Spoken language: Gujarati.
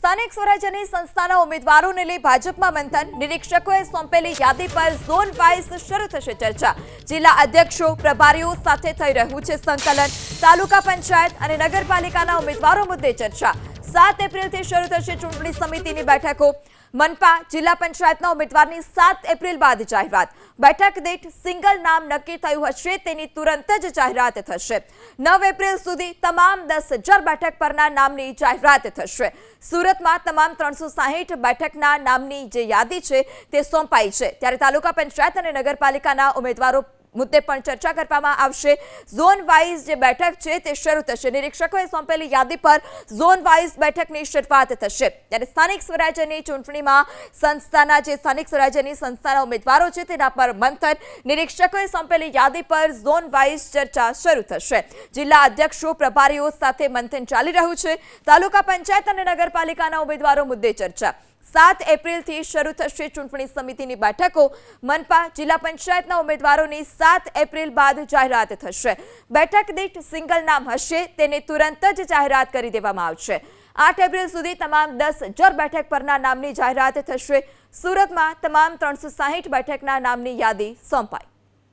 સ્થાનિક સ્વરાજ્યની સંસ્થાના ઉમેદવારોને લઈ ભાજપમાં મંથન, નિરીક્ષકોએ સોંપેલી યાદી પર ઝોન વાઇઝ શરૂ થશે ચર્ચા। જિલ્લા અધ્યક્ષો પ્રભારીઓ સાથે થઈ રહ્યું છે સંકલન। તાલુકા પંચાયત અને નગરપાલિકાના ઉમેદવારો મુદ્દે ચર્ચા। 7 એપ્રિલથી શરૂ થશે ચૂંટણી સમિતિની બેઠકો। મનપા જિલ્લા પંચાયતના ઉમેદવારની 7 એપ્રિલ બાદ જાહેરાત। બેઠક દીઠ સિંગલ નામ નક્કી થયું હશે તેની તુરંત જ જાહેરાત થશે। 9 એપ્રિલ સુધી તમામ 10,000 બેઠક પરના નામની જાહેરાત થશે। સુરતમાં તમામ 360 બેઠકના નામની જે યાદી છે તે સોંપાઈ છે, ત્યારે તાલુકા પંચાયત અને નગરપાલિકાના ઉમેદવારો મુદ્દે પણ ચર્ચા કરવામાં આવશે। ઝોન વાઇઝ જે બેઠક છે તે શરૂ થશે। નિરીક્ષકોએ સોંપેલી યાદી પર ઝોન વાઇઝ બેઠકની શરૂઆત થશે, ત્યારે સ્થાનિક સ્વરાજ્યની ચૂંટણીમાં સ્થાનિક સ્વરાજ્યની સંસ્થાના ઉમેદવારો છે તેના પર મંથન, નિરીક્ષકોએ સોંપેલી યાદી પર ઝોન વાઇઝ ચર્ચા શરૂ થશે। જિલ્લા અધ્યક્ષો પ્રભારીઓ સાથે મંથન ચાલી રહ્યું છે। તાલુકા પંચાયત અને નગરપાલિકાના ઉમેદવારો મુદ્દે ચર્ચા। 7 એપ્રિલથી શરૂ થશે ચૂંટણી સમિતિની બેઠકો। મનપા જિલ્લા પંચાયતના ઉમેદવારોની 7 એપ્રિલ બાદ જાહેરાત થશે। બેઠક દીઠ સિંગલ નામ હશે તેને તુરંત જ જાહેરાત કરી દેવામાં આવશે। 8 એપ્રિલ સુધી તમામ 10,000 બેઠક પરના નામની જાહેરાત થશે। સુરતમાં તમામ 360 બેઠકના નામની યાદી સોંપાઈ।